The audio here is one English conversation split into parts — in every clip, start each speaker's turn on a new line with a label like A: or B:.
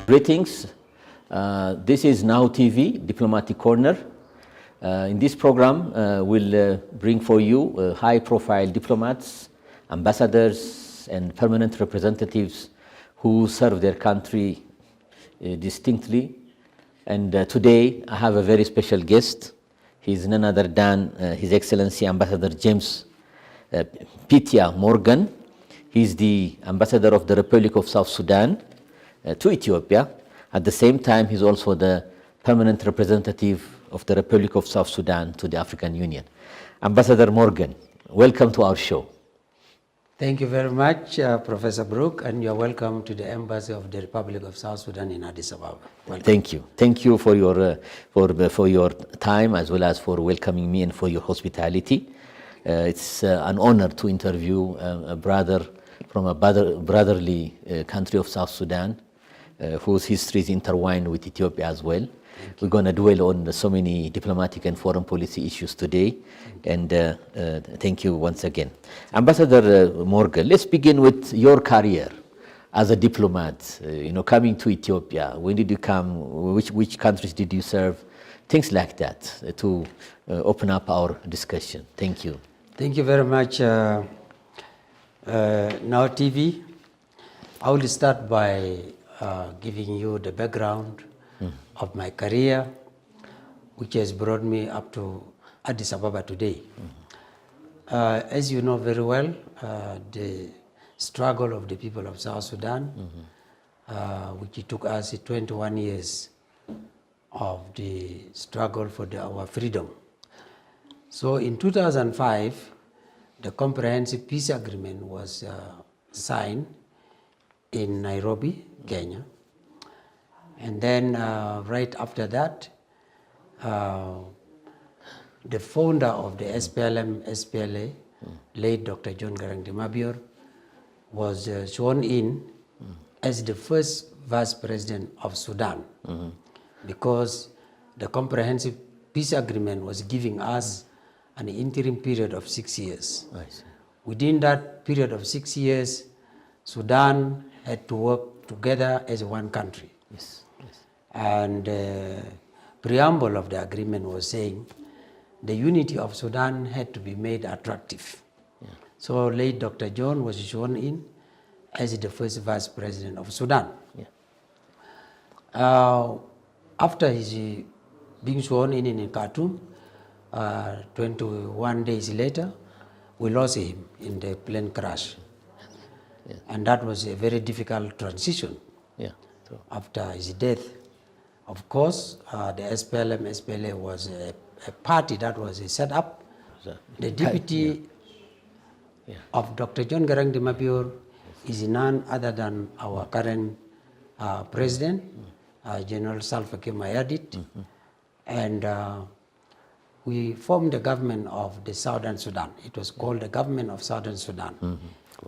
A: Greetings. This is Now TV, Diplomatic Corner. In this program, we'll bring for you high-profile diplomats, ambassadors, and permanent representatives who serve their country distinctly. And today, I have a very special guest. He's none other than His Excellency Ambassador James Peter Morgan. He's the ambassador of the Republic of South Sudan to Ethiopia. At the same time, he's also the permanent representative of the Republic of South Sudan to the African Union. Ambassador Morgan, welcome to our show.
B: Thank you very much, Professor Brook, and you're welcome to the Embassy of the Republic of South Sudan in Addis Ababa. Welcome.
A: Thank you. Thank you for your time, as well as for welcoming me and for your hospitality. It's an honor to interview a brother from a brotherly country of South Sudan, whose history is intertwined with Ethiopia as well. We're going to dwell on so many diplomatic and foreign policy issues today, and thank you once again. Ambassador Morgan, let's begin with your career as a diplomat, coming to Ethiopia. When did you come? Which countries did you serve? Things like that to open up our discussion. Thank you.
B: Thank you very much, Now TV. I will start by giving you the background of my career, which has brought me up to Addis Ababa today. As you know very well, the struggle of the people of South Sudan, which took us 21 years of the struggle for our freedom. So in 2005, the Comprehensive Peace Agreement was signed in Nairobi, Kenya. And then right after that, the founder of the SPLA, late Dr. John Garang de Mabior, was sworn in as the first vice president of Sudan, because the Comprehensive Peace Agreement was giving us an interim period of 6 years. Within that period of 6 years, Sudan had to work together as one country.
A: Yes.
B: And the preamble of the agreement was saying the unity of Sudan had to be made attractive. So late Dr. John was sworn in as the first vice president of Sudan. After his being sworn in Khartoum, 21 days later, we lost him in the plane crash. And that was a very difficult transition after his death. Of course, the SPLA was a party that was set up. The deputy of Dr. John Garang de Mabior is none other than our current president, General Salva Kiir Mayardit, and we formed the government of the Southern Sudan. It was called the Government of Southern Sudan,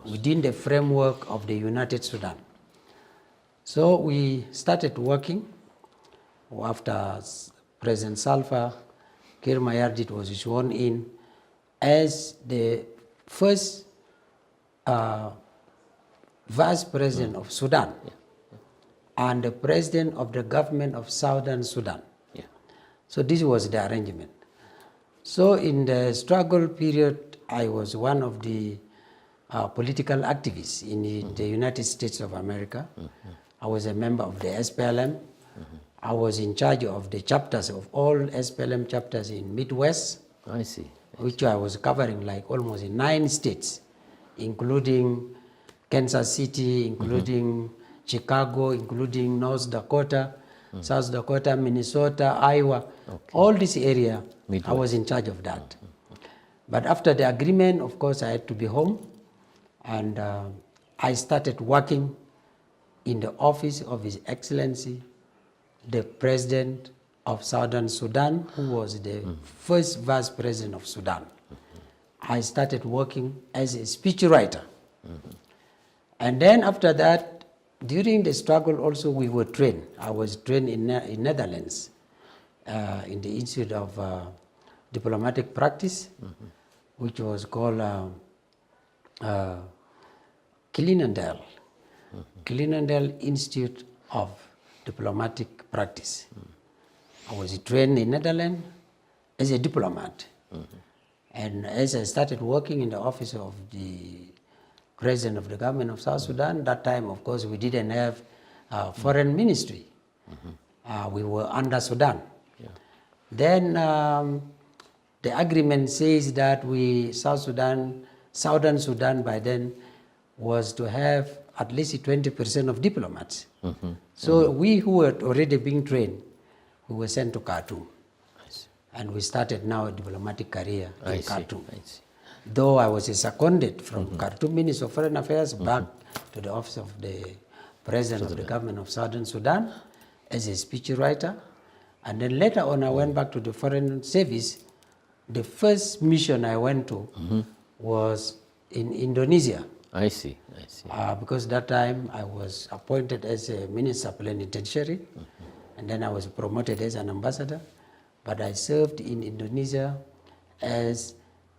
B: within the framework of the United Sudan. So we started working after President Salva Kiir Mayardit was sworn in as the first vice president of Sudan and the president of the government of Southern Sudan. So this was the arrangement. So in the struggle period, I was one of the political activists in the United States of America. I was a member of the SPLM. I was in charge of the chapters of all SPLM chapters in Midwest.
A: I see.
B: Which I was covering like almost in 9 states, including Kansas City, including Chicago, including North Dakota, South Dakota, Minnesota, Iowa. All this area, Midwest. I was in charge of that. But after the agreement, of course, I had to be home, and I started working in the office of His Excellency, the President of Southern Sudan, who was the first vice president of Sudan. I started working as a speechwriter. And then after that, during the struggle also we were trained. I was trained in Netherlands, in the Institute of Diplomatic Practice, which was called Clinendale Institute of diplomatic practice. I was trained in Netherlands as a diplomat. And as I started working in the office of the President of the government of South Sudan, that time, of course, we didn't have foreign ministry. We were under Sudan. Then the agreement says that Southern Sudan by then was to have at least 20% of diplomats. So we who were already being trained, we were sent to Khartoum. And we started now a diplomatic career in Khartoum. Though I was seconded from Khartoum Ministry of Foreign Affairs back to the office of the President of the government of Southern Sudan as a speechwriter. And then later on I went back to the Foreign Service. The first mission I went to was in Indonesia.
A: I see.
B: Because that time I was appointed as a Minister Plenipotentiary, and then I was promoted as an ambassador. But I served in Indonesia as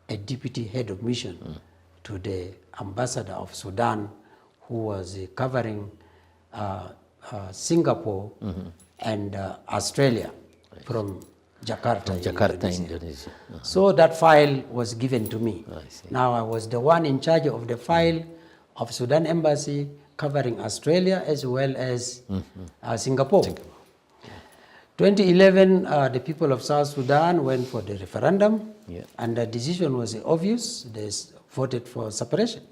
B: a deputy head of mission to the ambassador of Sudan, who was covering Singapore and Australia from Jakarta, Indonesia. So that file was given to me. Now I was the one in charge of the file of Sudan Embassy covering Australia as well as Singapore. 2011, the people of South Sudan went for the referendum, and the decision was obvious. They voted for separation.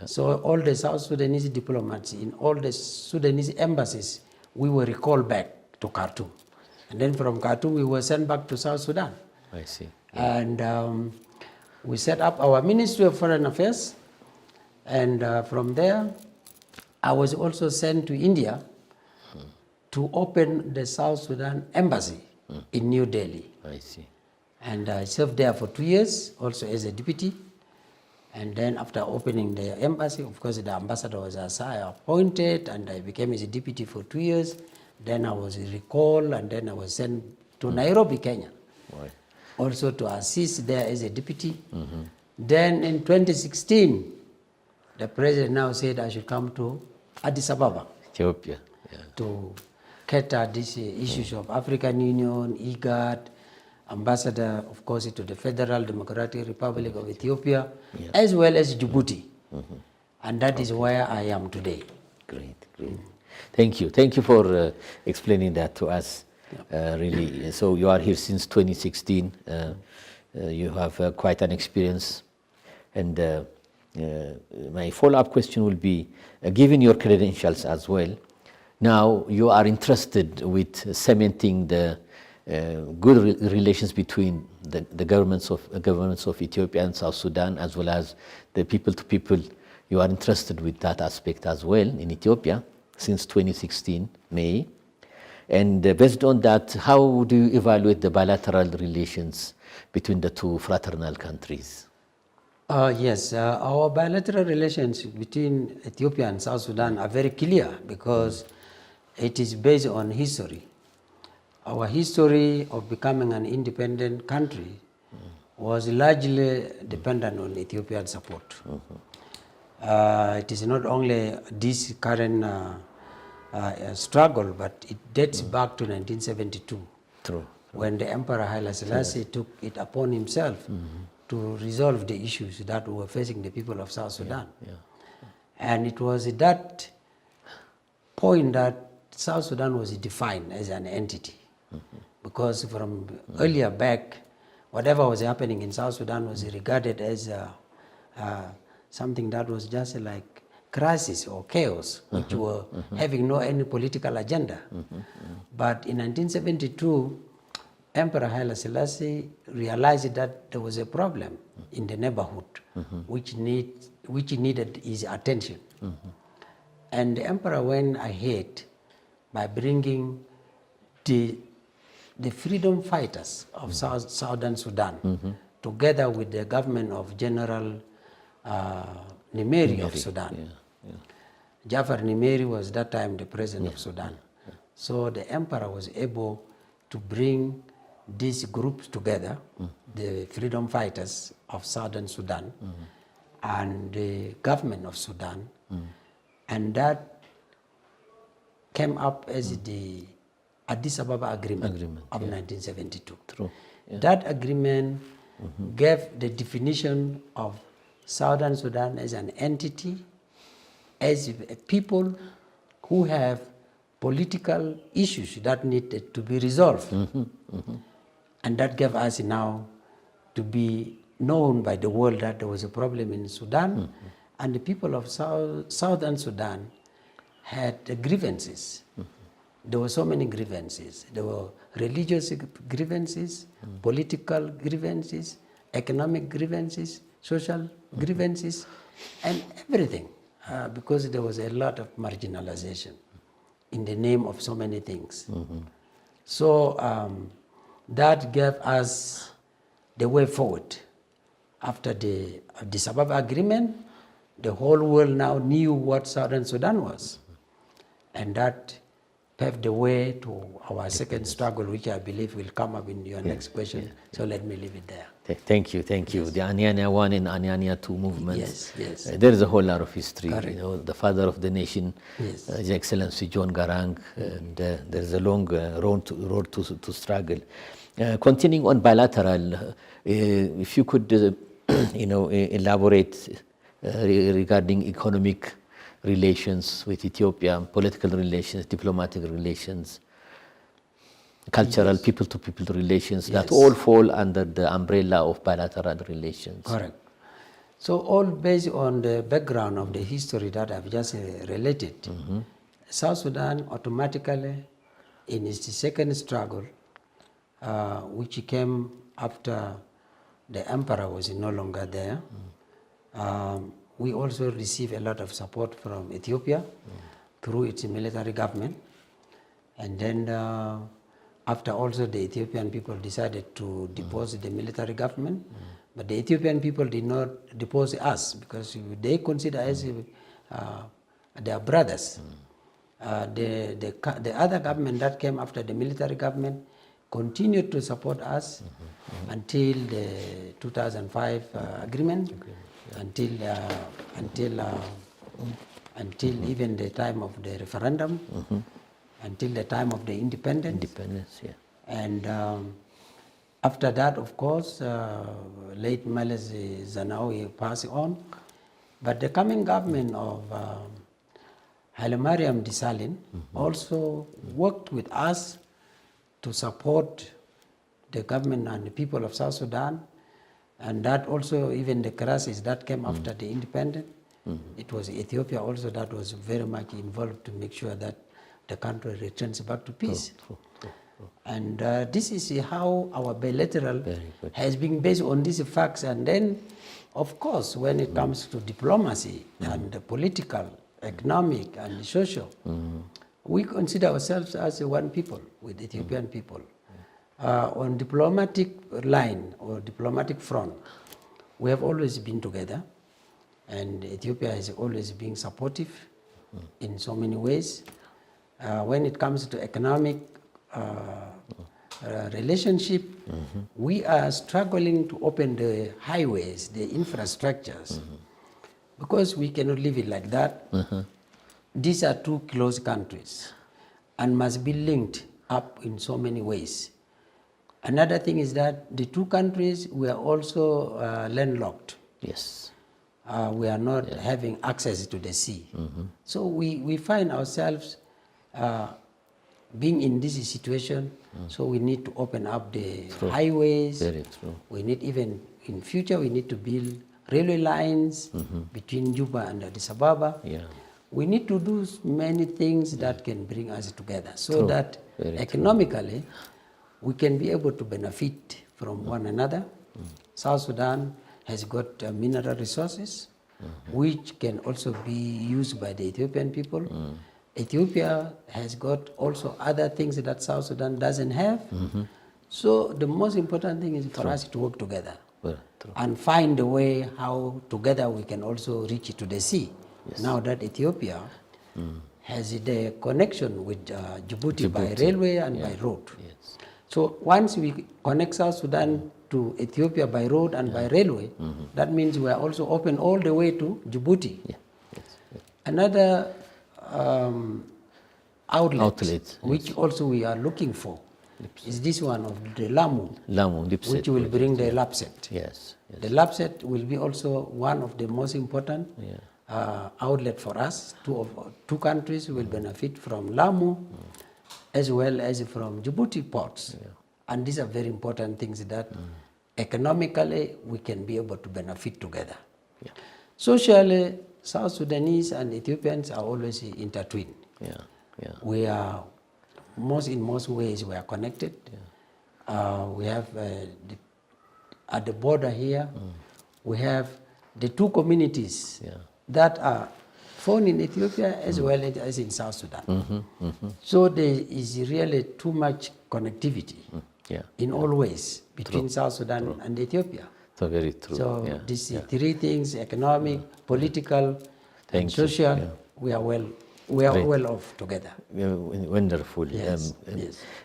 B: So all the South Sudanese diplomats in all the Sudanese embassies, we were recalled back to Khartoum. And then from Khartoum, we were sent back to South Sudan.
A: I see.
B: And we set up our Ministry of Foreign Affairs. And from there, I was also sent to India to open the South Sudan Embassy in New Delhi.
A: I see.
B: And I served there for 2 years, also as a deputy. And then after opening the embassy, of course, the ambassador was appointed, and I became his deputy for 2 years. Then I was recalled, and then I was sent to Nairobi, Kenya, also to assist there as a deputy. Then in 2016, the president now said I should come to Addis Ababa,
A: Ethiopia,
B: to cater these issues of African Union, IGAD, ambassador, of course, to the Federal Democratic Republic of Ethiopia, as well as Djibouti. And that is where I am today.
A: Great. Thank you for explaining that to us. Really, so you are here since 2016. You have quite an experience, and my follow-up question will be, given your credentials as well, now you are interested with cementing the good relations between the governments of Ethiopia and South Sudan, as well as the people to people. You are interested with that aspect as well in Ethiopia since 2016 May, and based on that, how do you evaluate the bilateral relations between the two fraternal countries?
B: Yes, our bilateral relations between Ethiopia and South Sudan are very clear because it is based on history. Our history of becoming an independent country was largely dependent on Ethiopian support. It is not only this current struggle, but it dates back to 1972.
A: True.
B: When the Emperor Haile Selassie took it upon himself to resolve the issues that were facing the people of South Sudan. And it was at that point that South Sudan was defined as an entity. Because from earlier back, whatever was happening in South Sudan was regarded as something that was just like crisis or chaos, which were having no any political agenda. But in 1972, Emperor Haile Selassie realized that there was a problem in the neighborhood which needed his attention. And the emperor went ahead by bringing the freedom fighters of Southern Sudan together with the government of General Nimeri of Sudan. Jafar Nimeri was that time the president of Sudan. So the emperor was able to bring these groups together, the freedom fighters of Southern Sudan and the government of Sudan, and that came up as the Addis Ababa Agreement of 1972.
A: True. Yeah.
B: That agreement gave the definition of Southern Sudan as an entity, as a people who have political issues that needed to be resolved. And that gave us now to be known by the world that there was a problem in Sudan, and the people of Southern Sudan had grievances. There were so many grievances. There were religious grievances, political grievances, economic grievances, social grievances, and everything, because there was a lot of marginalization in the name of so many things. So that gave us the way forward. After the Addis Ababa Agreement, the whole world now knew what Southern Sudan was. And that paved the way to our second struggle, which I believe will come up in your next question. So let me leave it there.
A: Thank you. The Anyanya 1 and Anyanya 2 movements.
B: Yes.
A: There is a whole lot of history.
B: Correct.
A: You know, the father of the nation, His Excellency John Garang, and there is a long road to struggle. Continuing on bilateral, if you could, elaborate regarding economic relations with Ethiopia, political relations, diplomatic relations, cultural, people-to-people relations, that all fall under the umbrella of bilateral relations.
B: Correct. So all based on the background of the history that I've just related, South Sudan automatically, in its second struggle, which came after the emperor was no longer there, we also received a lot of support from Ethiopia through its military government. And then after also the Ethiopian people decided to depose the military government, but the Ethiopian people did not depose us because they consider us their brothers. The other government that came after the military government continued to support us until the 2005 agreement. Until even the time of the referendum, until the time of the independence. And after that, of course, late Meles Zenawi passed on. But the coming government of Haile Mariam Desalegn also worked with us to support the government and the people of South Sudan. And that also, even the crisis that came after the independence, it was Ethiopia also that was very much involved to make sure that the country returns back to peace. And this is how our bilateral has been based on these facts. And then, of course, when it comes to diplomacy and the political, economic, and social, we consider ourselves as one people with Ethiopian people. On diplomatic line or diplomatic front, we have always been together, and Ethiopia has always been supportive in so many ways. When it comes to economic relationship, we are struggling to open the highways, the infrastructures, because we cannot leave it like that. These are two close countries and must be linked up in so many ways. Another thing is that the two countries were also landlocked.
A: Yes.
B: We are not having access to the sea. So we find ourselves being in this situation, so we need to open up the highways.
A: Very true.
B: We need, even in future, we need to build railway lines between Juba and Addis Ababa. We need to do many things that can bring us together, so that economically we can be able to benefit from one another. South Sudan has got mineral resources, which can also be used by the Ethiopian people. Ethiopia has got also other things that South Sudan doesn't have. So the most important thing is for us to work together and find a way how together we can also reach to the sea. Now that Ethiopia has the connection with Djibouti by railway and by road. So once we connect South Sudan to Ethiopia by road and by railway, that means we are also open all the way to Djibouti. Another outlet, which also we are looking for, is this one of the Lamu, which will bring the LAPSET.
A: Yes.
B: The LAPSET will be also one of the most important outlet for us. Two countries will benefit from Lamu as well as from Djibouti ports. And these are very important things that economically we can be able to benefit together. Socially, South Sudanese and Ethiopians are always intertwined. We are, in most ways, we are connected. We have, at the border here, we have the two communities that are found in Ethiopia as well as in South Sudan. So there is really too much connectivity in all ways between South Sudan and Ethiopia.
A: So very true.
B: So these three things: economic, political, and social. We are well off together.
A: Wonderful.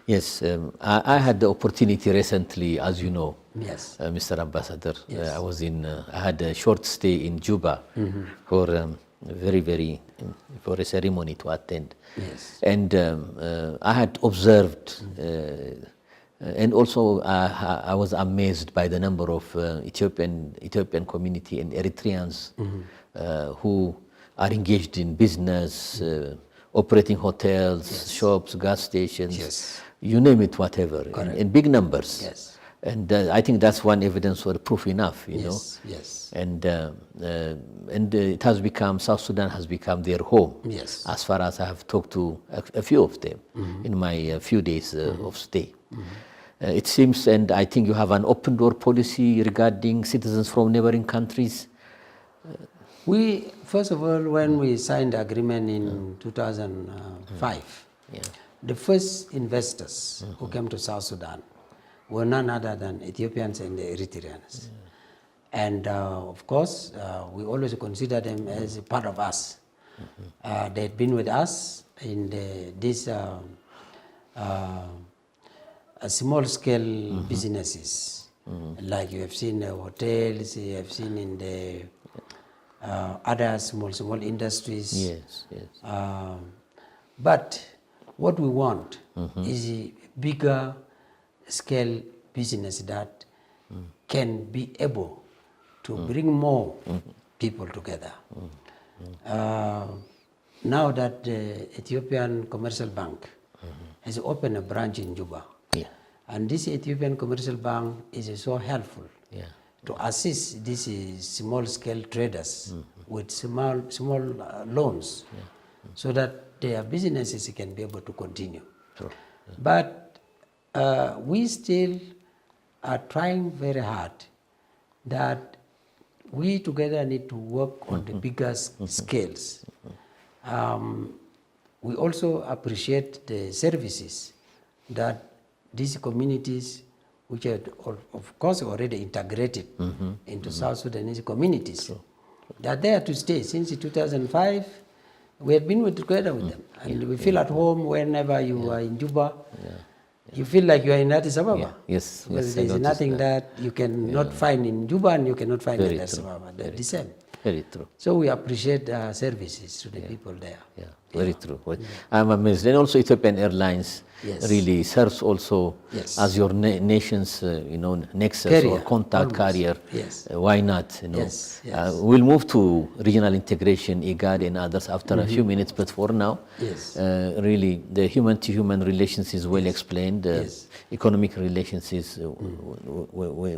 A: Yes. I had the opportunity recently, as you know, Mr. Ambassador. I had a short stay in Juba for for a ceremony to attend. And I had observed. And also, I was amazed by the number of Ethiopian community and Eritreans who are engaged in business, operating hotels, shops, gas stations, you name it, whatever, in big numbers. And I think that's one evidence or proof enough, you know. And it has become, South Sudan has become their home. As far as I have talked to a few of them in my few days of stay. It seems, and I think you have an open door policy regarding citizens from neighboring countries.
B: We, first of all, when we signed the agreement in 2005, the first investors who came to South Sudan were none other than Ethiopians and the Eritreans. And of course, we always consider them as a part of us. They had been with us in this small-scale businesses, like you have seen the hotels, you have seen in the other small industries. But what we want is a bigger scale business that can be able to bring more people together. Now that the Ethiopian Commercial Bank has opened a branch in Juba, and this Ethiopian Commercial Bank is so helpful to assist these small-scale traders with small loans, so that their businesses can be able to continue. But we still are trying very hard that we together need to work on the bigger scales. We also appreciate the services that these communities, which are of course already integrated into South Sudanese communities, they are there to stay. Since 2005, we have been together with them, and we feel at home whenever you are in Juba. You feel like you are in Addis Ababa. Because there is nothing that you cannot find in Juba and you cannot find in Addis Ababa. They're the same.
A: Very true.
B: So we appreciate services to the people there.
A: Very true. I'm amazed. And also Ethiopian Airlines really serves also as your nation's nexus carrier, or contact carrier. Why not? We'll move to regional integration, IGAD and others after a few minutes, but for now, really the human-to-human relations is well explained. Economic relations is well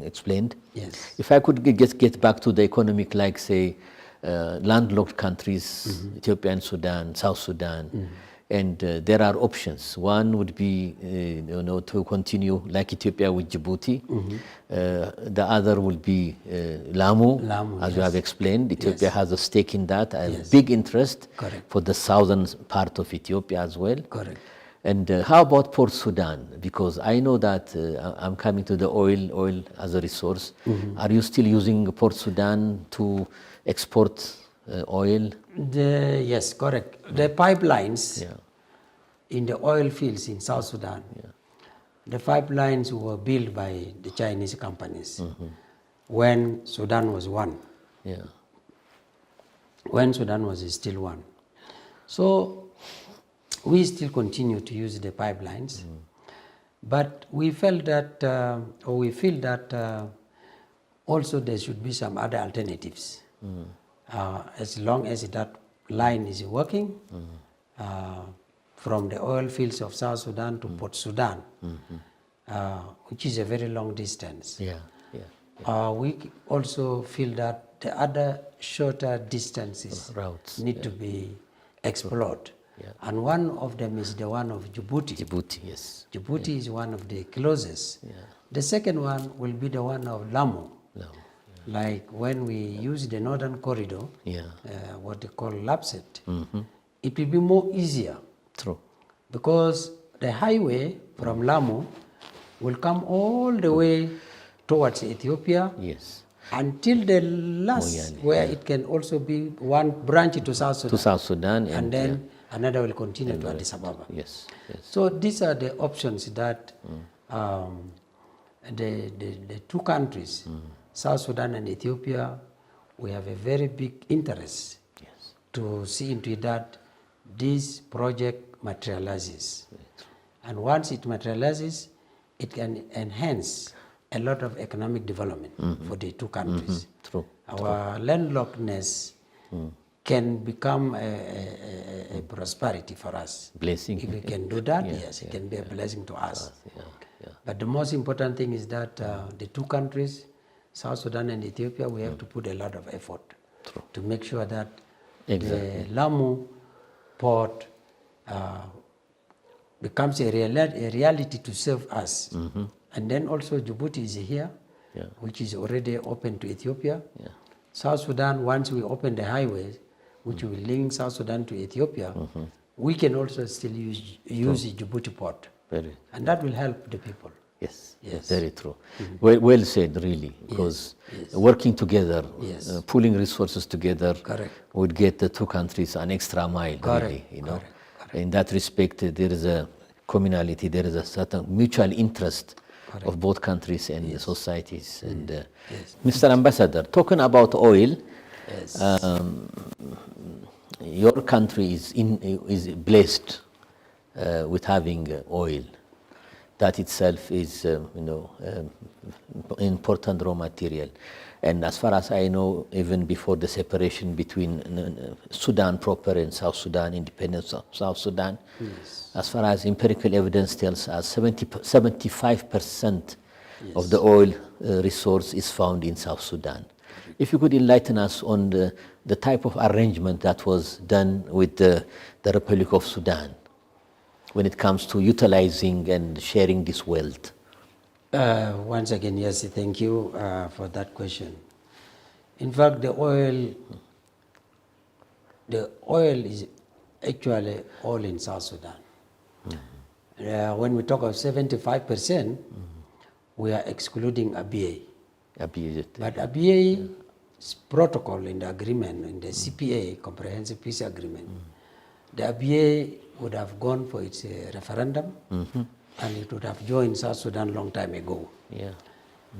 A: explained. If I could just get back to the economic, like say, landlocked countries, Ethiopia and Sudan, South Sudan, and there are options. One would be, to continue like Ethiopia with Djibouti. The other will be Lamu, as you have explained. Ethiopia has a stake in that, a big interest for the southern part of Ethiopia as well. And how about Port Sudan? Because I know that I'm coming to the oil as a resource. Are you still using Port Sudan to export oil?
B: Yes, correct. The pipelines in the oil fields in South Sudan, the pipelines were built by the Chinese companies when Sudan was one. When Sudan was still one. So we still continue to use the pipelines, but we felt that, or we feel that also there should be some other alternatives. As long as that line is working from the oil fields of South Sudan to Port Sudan, which is a very long distance. We also feel that the other shorter distances
A: routes
B: need to be explored. And one of them is the one of Djibouti.
A: Djibouti, yes.
B: Djibouti is one of the closest. The second one will be the one of Lamu. Like when we use the northern corridor, what they call LAPSET, it will be more easier.
A: True.
B: Because the highway from Lamu will come all the way towards Ethiopia.
A: Yes.
B: Until the last, where it can also be one branch to South Sudan.
A: To South Sudan.
B: And then another will continue to Addis Ababa.
A: Yes.
B: So these are the options that the two countries, South Sudan and Ethiopia, we have a very big interest to see into that this project materializes. And once it materializes, it can enhance a lot of economic development for the two countries.
A: True.
B: Our landlockedness can become a prosperity for us.
A: Blessing.
B: If we can do that, yes, it can be a blessing to us. But the most important thing is that the two countries, South Sudan and Ethiopia, we have to put a lot of effort to make sure that the Lamu port becomes a reality to serve us. And then also Djibouti is here, which is already open to Ethiopia. South Sudan, once we open the highways, which will link South Sudan to Ethiopia, we can also still use the Djibouti port. And that will help the people.
A: Yes, very true. Well said, really, because working together, pooling resources together, would get the two countries an extra mile, really, you know. In that respect, there is a communality, there is a certain mutual interest of both countries and the societies. And Mr. Ambassador, talking about oil, your country is blessed with having oil. That itself is, important raw material. And as far as I know, even before the separation between Sudan proper and South Sudan, independence of South Sudan, as far as empirical evidence tells us, 75% of the oil resource is found in South Sudan. If you could enlighten us on the type of arrangement that was done with the Republic of Sudan when it comes to utilizing and sharing this wealth.
B: Once again, yes, thank you for that question. In fact, the oil is actually all in South Sudan. When we talk of 75%, we are excluding ABA. But ABA's protocol in the agreement, in the CPA, Comprehensive Peace Agreement, the ABA would have gone for its referendum, and it would have joined South Sudan long time ago.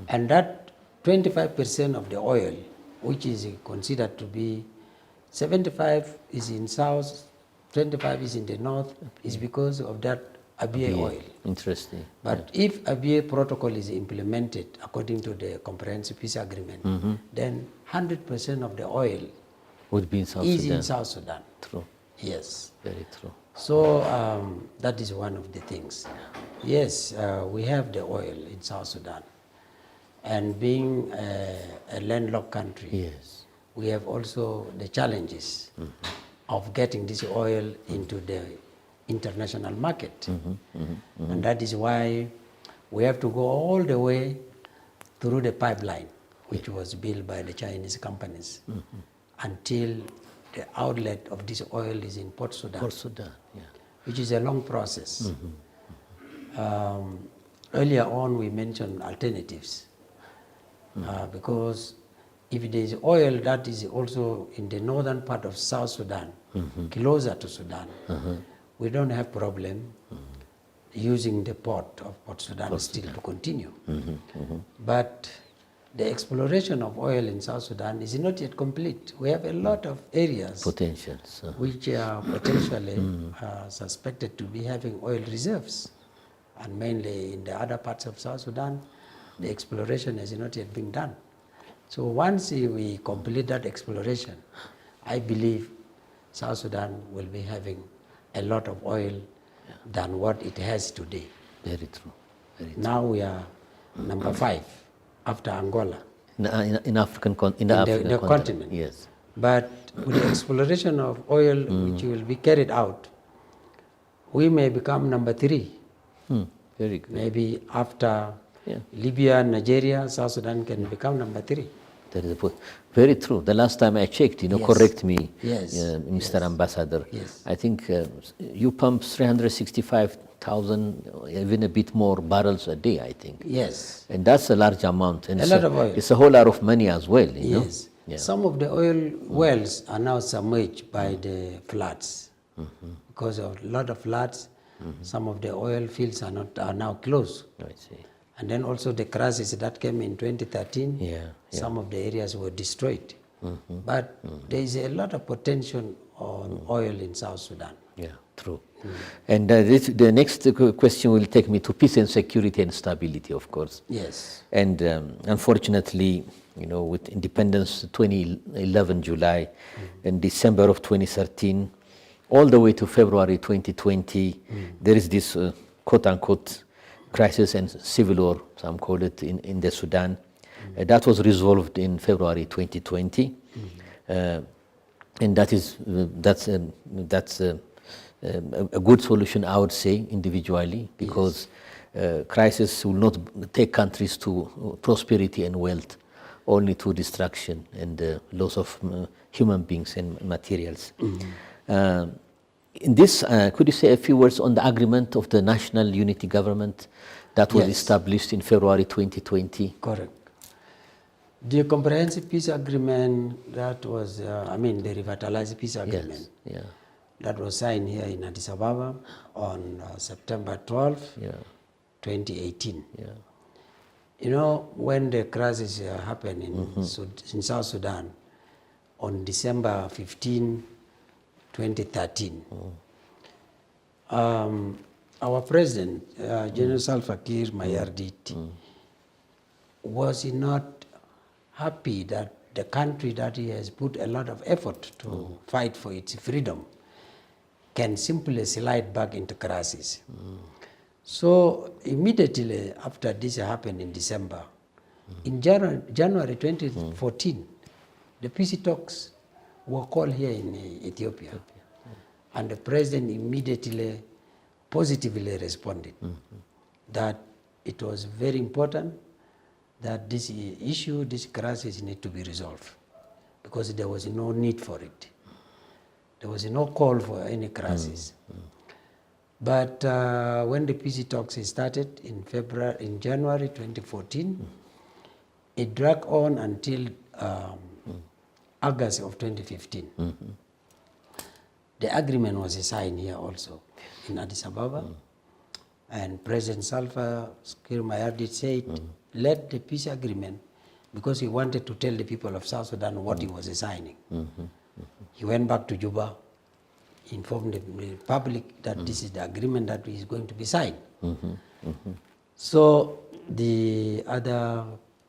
B: And that 25% of the oil, which is considered to be 75 is in south, 25 is in the north, is because of that ABA oil.
A: Interesting.
B: But if ABA protocol is implemented according to the Comprehensive Peace Agreement, then 100% of the oil
A: would be in South
B: is
A: Sudan.
B: in South Sudan.
A: True.
B: Yes.
A: Very true.
B: So that is one of the things. Yes, we have the oil in South Sudan. And being a landlocked country, we have also the challenges of getting this oil into the international market. And that is why we have to go all the way through the pipeline, which was built by the Chinese companies, until the outlet of this oil is in Port Sudan.
A: Port Sudan,
B: which is a long process. Earlier on, we mentioned alternatives, because if there is oil that is also in the northern part of South Sudan, closer to Sudan, we don't have problem using the port of Port Sudan still to continue. But the exploration of oil in South Sudan is not yet complete. We have a lot of areas
A: Potentials.
B: which are potentially suspected to be having oil reserves. And mainly in the other parts of South Sudan, the exploration has not yet been done. So once we complete that exploration, I believe South Sudan will be having a lot of oil than what it has today.
A: Very true. Very true.
B: Now we are number 5 after Angola.
A: In African the
B: continent.
A: Yes.
B: But with the exploration of oil which will be carried out, we may become number 3.
A: Very good.
B: Maybe after Libya, Nigeria, South Sudan can become number 3.
A: That is very true. The last time I checked,
B: Yes.
A: correct me,
B: Yes.
A: Mr. Ambassador.
B: Yes.
A: I think you pump 365,000, even a bit more barrels a day, I think.
B: Yes.
A: And that's a large amount. And
B: A lot of oil.
A: It's a whole lot of money as well, you know.
B: Yes.
A: Yeah.
B: Some of the oil wells are now submerged by the floods. Because of a lot of floods, some of the oil fields are now closed.
A: I see.
B: And then also the crisis that came in 2013, some of the areas were destroyed. But there is a lot of potential on oil in South Sudan.
A: Yeah, true. And the next question will take me to peace and security and stability, of course.
B: Yes.
A: And unfortunately, with independence 2011 July and December of 2013, all the way to February 2020, there is this quote-unquote crisis and civil war, some call it, in the Sudan. That was resolved in February 2020. And that's a good solution, I would say, individually, because crisis will not take countries to prosperity and wealth, only to destruction and loss of human beings and materials. In this, could you say a few words on the agreement of the National Unity Government that was established in February 2020?
B: Correct. The Comprehensive Peace Agreement, that was, the Revitalized Peace Agreement, that was signed here in Addis Ababa on September 12, 2018. When the crisis happened in South Sudan on December 15, 2013, our president, General Salva Kiir Mayardit, was not happy that the country that he has put a lot of effort to fight for its freedom can simply slide back into crisis. So immediately after this happened in December, in January 2014, the peace talks were called here in Ethiopia. And the president immediately positively responded that it was very important that this issue, this crisis, need to be resolved, because there was no need for it. There was no call for any crisis. But when the peace talks started in January 2014, it dragged on until August of 2015. The agreement was signed here also in Addis Ababa, and President Salva Kiir Mayardit said, let the peace agreement, because he wanted to tell the people of South Sudan what he was signing. He went back to Juba, informed the public that this is the agreement that is going to be signed. So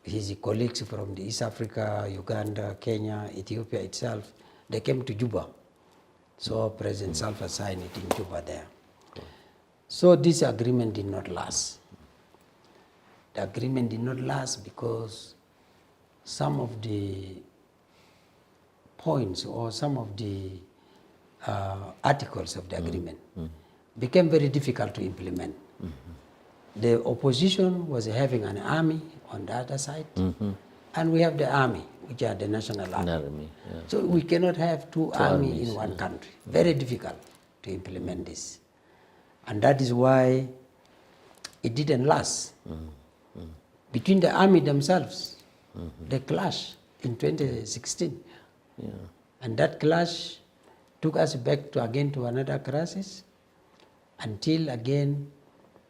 B: his colleagues from the East Africa, Uganda, Kenya, Ethiopia itself, they came to Juba. So President Salva signed it in Juba there. So this agreement did not last. The agreement did not last because some of the points or some of the articles of the agreement became very difficult to implement. The opposition was having an army on the other side, and we have the army, which are the national army. So we cannot have two armies in one country. Very difficult to implement this. And that is why it didn't last. Between the army themselves, they clashed in 2016. And that clash took us back to another crisis until again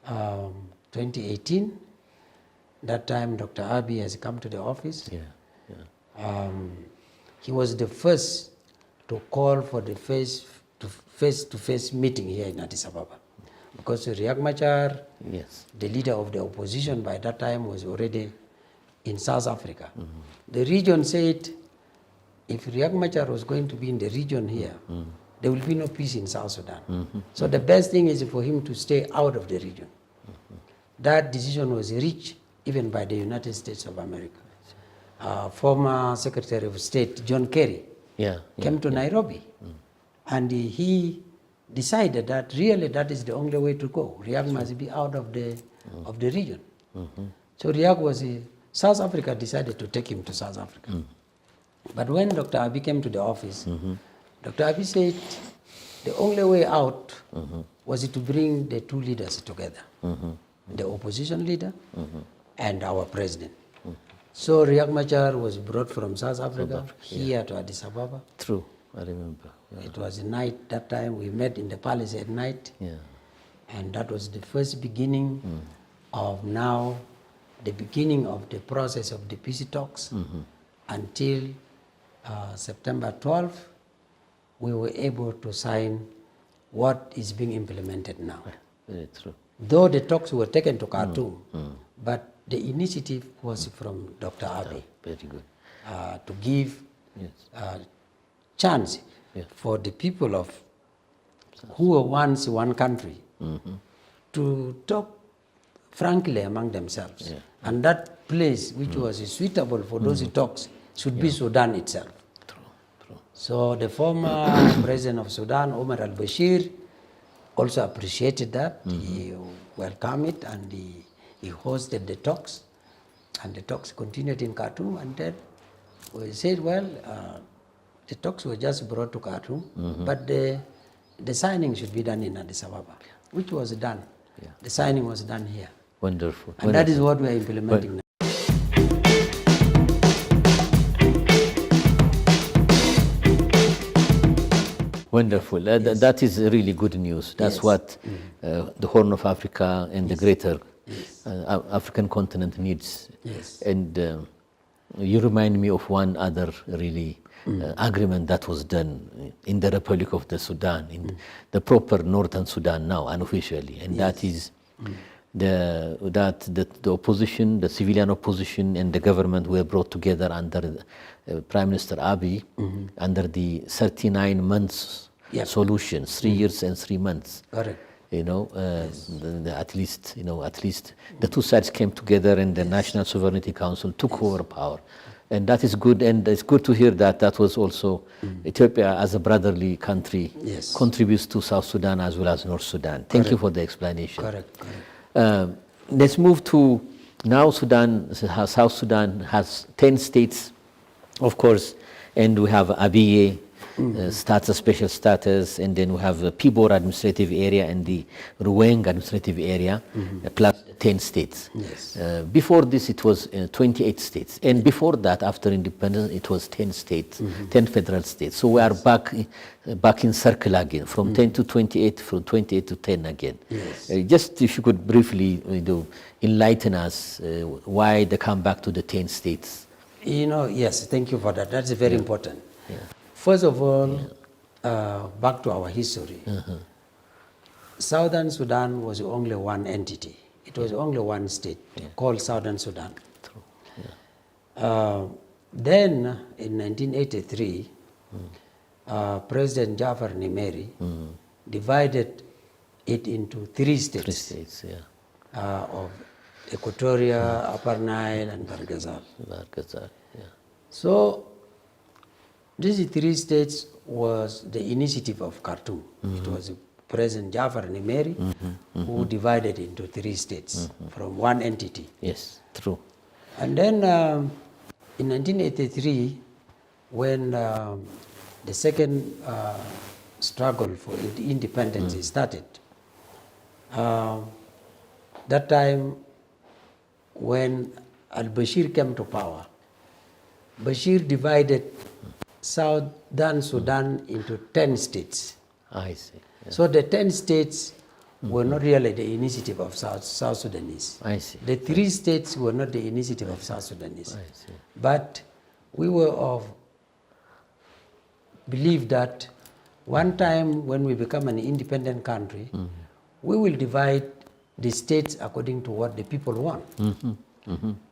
B: 2018. That time Dr. Abiy has come to the office.
A: Yeah.
B: He was the first to call for the face-to-face meeting here in Addis Ababa. Because Riek Machar,
A: Yes.
B: the leader of the opposition by that time, was already in South Africa. The region said, if Riek Machar was going to be in the region here, there will be no peace in South Sudan. So the best thing is for him to stay out of the region. That decision was reached even by the United States of America. Former Secretary of State John Kerry came to Nairobi, and he decided that really that is the only way to go. Riek must be out of the region. So Riek was South Africa decided to take him to South Africa. But when Dr. Abiy came to the office, Dr. Abiy said the only way out was to bring the two leaders together, the opposition leader and our president. So Riek Machar was brought from South Africa here to Addis Ababa.
A: True, I remember. Yeah.
B: It was a night, that time we met in the palace at night.
A: Yeah.
B: And that was the first beginning of now, the beginning of the process of the peace talks until September 12th, we were able to sign what is being implemented now.
A: Very true.
B: Though the talks were taken to Khartoum, but the initiative was from Dr. Abiy.
A: Very good.
B: To give chance for the people of who were once one country to talk frankly among themselves.
A: Yeah.
B: And that place which was suitable for those talks should be Sudan itself.
A: True.
B: So the former president of Sudan, Omar al-Bashir, also appreciated that. He welcomed it and he hosted the talks. And the talks continued in Khartoum, and then we said, well, the talks were just brought to Khartoum, but the signing should be done in Addis Ababa, which was done.
A: Yeah.
B: The signing was done here.
A: Wonderful.
B: And that is what we are implementing now.
A: Wonderful. That is really good news. That's what the Horn of Africa and the greater African continent needs.
B: Yes.
A: And you remind me of one other really agreement that was done in the Republic of the Sudan, in the proper Northern Sudan now, unofficially. And that is the opposition, the civilian opposition and the government were brought together under Prime Minister Abiy under the 39 months solution, 3 years and 3 months.
B: Correct.
A: You know, at least the two sides came together and the National Sovereignty Council took over power. And that is good, and it's good to hear that was also Ethiopia as a brotherly country contributes to South Sudan as well as North Sudan. Thank you for the explanation.
B: Correct.
A: Let's move to now South Sudan has 10 states, of course, and we have Abiy special status, and then we have the Pibor administrative area and the Ruweng administrative area, plus 10 states.
B: Yes.
A: Before this, it was 28 states, and before that, after independence, it was 10 states, 10 federal states. So we are back in circle again, from 10 to 28, from 28 to 10 again.
B: Yes.
A: Just if you could briefly enlighten us why they come back to the 10 states.
B: Yes, thank you for that. That's very important. Yeah. First of all, back to our history. Southern Sudan was only one entity. It was only one state called Southern Sudan.
A: True. Yeah.
B: Then, in 1983, President Jafar Nimeri divided it into 3 states.
A: 3 states,
B: of Equatoria, Upper Nile, and Barghazal.
A: Yeah.
B: So, these 3 states was the initiative of Khartoum. It was President Jafar Nimeri who divided into 3 states from one entity.
A: Yes, true.
B: And then in 1983, when the second struggle for independence started, that time when al-Bashir came to power, Bashir divided Southern Sudan into 10 states.
A: I see. Yeah.
B: So the 10 states were not really the initiative of South Sudanese.
A: I see.
B: The three states were not the initiative of South Sudanese.
A: I see.
B: But we were of belief that one time when we become an independent country, we will divide the states according to what the people want.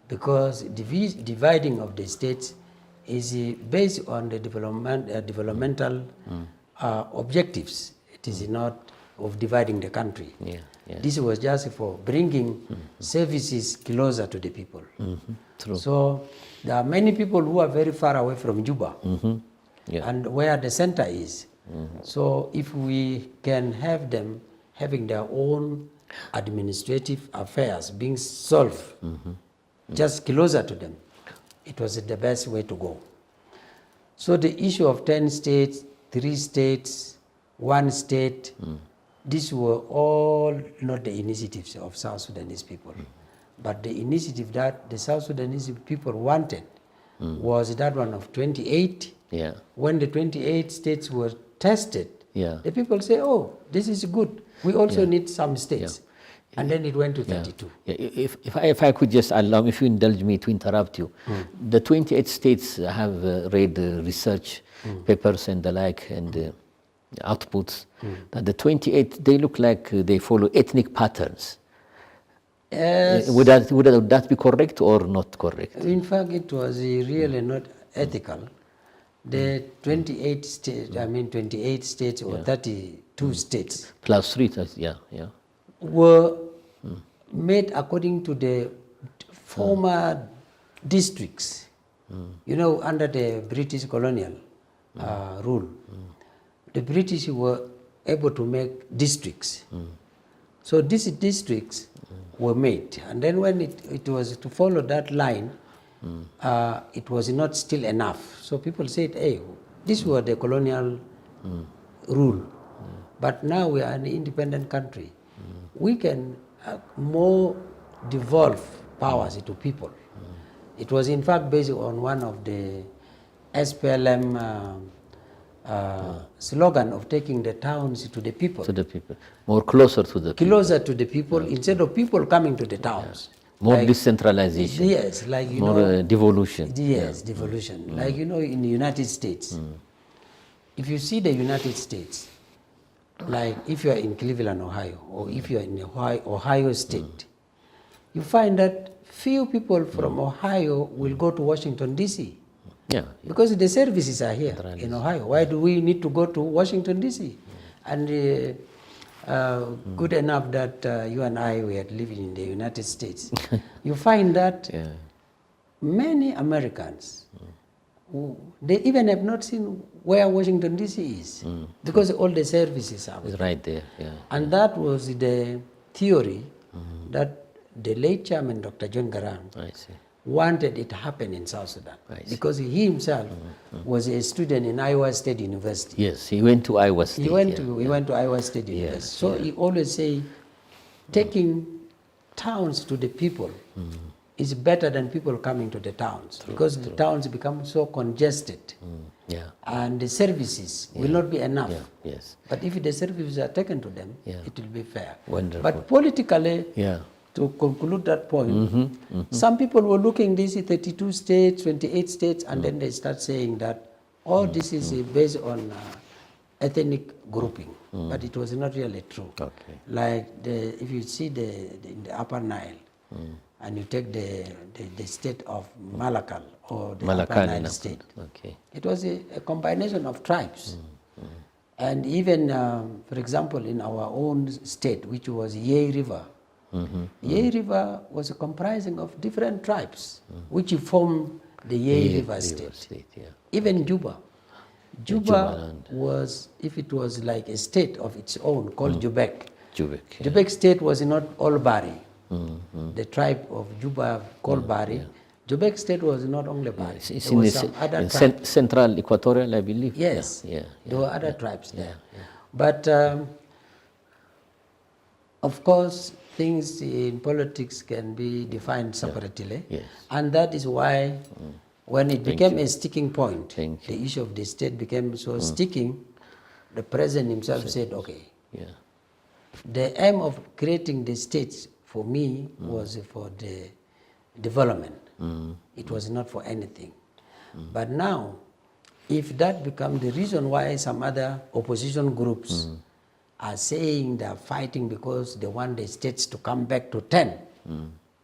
B: Because dividing of the states is based on the developmental objectives. It is not of dividing the country. This was just for bringing services closer to the people.
A: True.
B: So there are many people who are very far away from Juba and where the center is. So if we can have them having their own administrative affairs being solved just closer to them, it was the best way to go. So the issue of 10 states, 3 states, 1 state, these were all not the initiatives of South Sudanese people. But the initiative that the South Sudanese people wanted was that one of 28. When the 28 states were tested, the people say, oh, this is good. We also need some states. And then it went to 32.
A: If I could just allow, if you indulge me to interrupt you, the 28 states have read research papers and the like and outputs. That the 28, they look like they follow ethnic patterns.
B: Yes.
A: Would that be correct or not correct?
B: In fact, it was really not ethical. The 28 states, 28 states or 32 states.
A: Plus 3,
B: were made according to the former districts, under the British colonial rule. The British were able to make districts. So these districts were made. And then when it was to follow that line, it was not still enough. So people said, hey, these were the colonial rule. But now we are an independent country. We can more devolve powers to people. It was in fact based on one of the SPLM slogan of taking the towns to the people.
A: To the people. More closer to the people.
B: Closer to the people instead of people coming to the towns.
A: More decentralization.
B: Yes, like
A: more devolution.
B: Yes, devolution. Like in the United States. If you see the United States, like if you are in Cleveland, Ohio, or if you are in Ohio State, you find that few people from Ohio will go to Washington, D.C. Because the services are here in Ohio. Why do we need to go to Washington, D.C.? And good enough that you and I were living in the United States. You find that many Americans, they even have not seen where Washington, D.C. is, because all the services are
A: right there.
B: And that was the theory that the late chairman, Dr. John Garang, wanted it to happen in South Sudan, because he himself was a student in Iowa State University.
A: Yes, he went to Iowa State.
B: He went to Iowa State University. So he always say, taking towns to the people is better than people coming to the towns, because the towns become so congested, and the services will not be enough. But if the services are taken to them, it will be fair.
A: Wonderful.
B: But politically, to conclude that point, some people were looking this 32 states, 28 states, and then they start saying that all this is based on ethnic grouping, but it was not really true. Like if you see in the Upper Nile, and you take the state of Malakal or the Upper Nile state, it was a combination of tribes. And even, for example, in our own state, which was Yei River, Yei River was comprising of different tribes, which formed the Yei River state. Even Juba. Juba was, if it was like a state of its own, called Jubek. Jubek state was not all Bari. The tribe of Juba called Bari. Jubek state was not only Bari.
A: It's in the central equatorial, I believe.
B: Yes, there were other tribes there. But of course, things in politics can be defined separately. And that is why when it became a sticking point, the issue of the state became so sticking, the president himself said, okay, the aim of creating the states for me was for the development. It was not for anything. But now, if that becomes the reason why some other opposition groups are saying they are fighting because they want the states to come back to 10,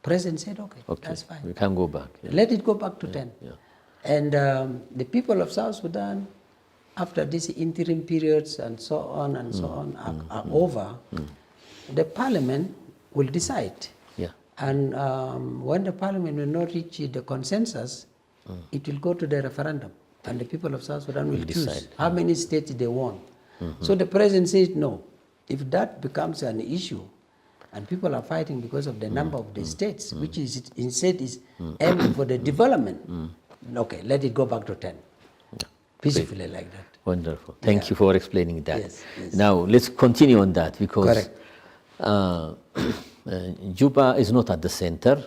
B: President said, okay, that's fine.
A: We can go back. Yeah.
B: Let it go back to 10.
A: Yeah.
B: And the people of South Sudan, after these interim periods and so on and so on are over, the parliament will decide.
A: Yeah.
B: And when the parliament will not reach the consensus, it will go to the referendum. And the people of South Sudan will choose
A: decide.
B: how many states they want. So the president says no. If that becomes an issue, and people are fighting because of the number of the states, which is instead is aiming for the development, okay, let it go back to 10. Peacefully like that.
A: Wonderful. Thank you for explaining that.
B: Yes, yes.
A: Now, let's continue on that because Juba is not at the center,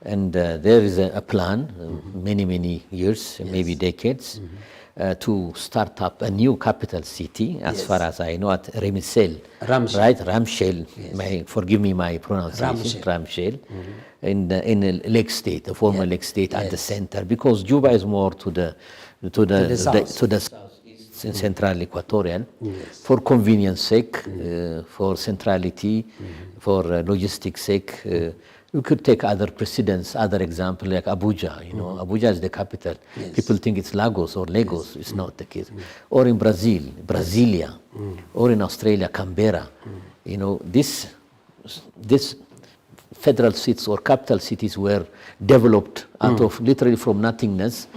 A: and there is a plan, many years, maybe decades, to start up a new capital city, as far as I know, at Ramshell, right? Ramshell. Forgive me my pronunciation. Ramshell, in a lake state, a former lake state at the center, because Juba is more to the southeast, in central Equatorial, for convenience sake, for centrality, for logistics sake. You could take other precedents, other example like Abuja. You know, Abuja is the capital. People think it's Lagos or Lagos. It's not the case. Or in Brazil, Brasilia, or in Australia, Canberra. You know, this federal seats or capital cities were developed out of literally from nothingness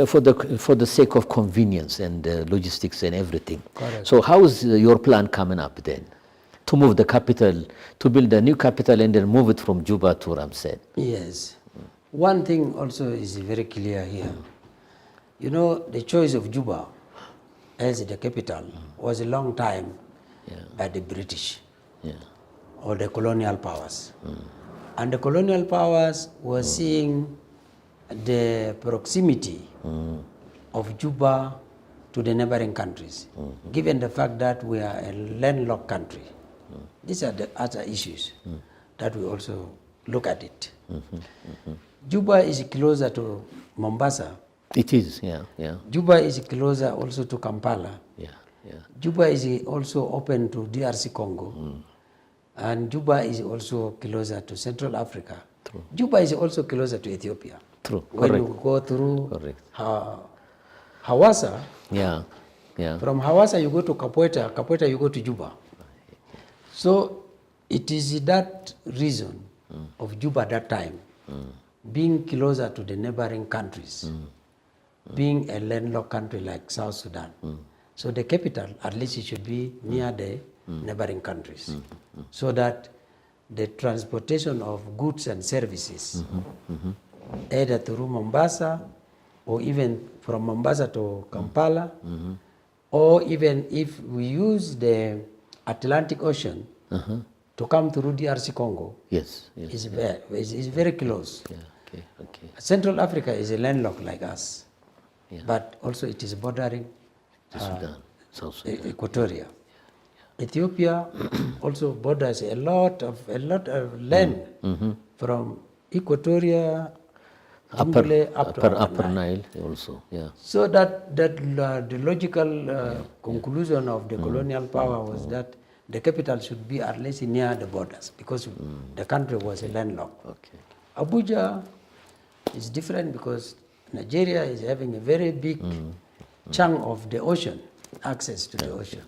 A: for the sake of convenience and logistics and everything.
B: Correct.
A: So how is your plan coming up then? To move the capital, to build a new capital and then move it from Juba to Ramshell.
B: Yes. One thing also is very clear here. You know, the choice of Juba as the capital was a long time by the British or the colonial powers. And the colonial powers were seeing the proximity of Juba to the neighboring countries, given the fact that we are a landlocked country. These are the other issues that we also look at it. Juba is closer to Mombasa.
A: It is,
B: Juba is closer also to Kampala. Juba is also open to DRC Congo. And Juba is also closer to Central Africa.
A: True.
B: Juba is also closer to Ethiopia.
A: True.
B: When you go through Hawassa, from Hawassa you go to Kapweta, Kapweta you go to Juba. So it is that reason of Juba that time, being closer to the neighboring countries, being a landlocked country like South Sudan. So the capital, at least it should be near the neighboring countries, so that the transportation of goods and services, either through Mombasa, or even from Mombasa to Kampala, or even if we use the Atlantic Ocean to come through DRC Congo, is very close. Central Africa is a landlocked like us, but also it is bordering
A: Sudan, South Sudan.
B: Equatoria. Ethiopia also borders a lot of land from Equatoria,
A: upper Nile also.
B: So that the logical conclusion of the colonial power was that the capital should be at least near the borders, because the country was a landlocked. Abuja is different because Nigeria is having a very big chunk of the ocean, access to the ocean.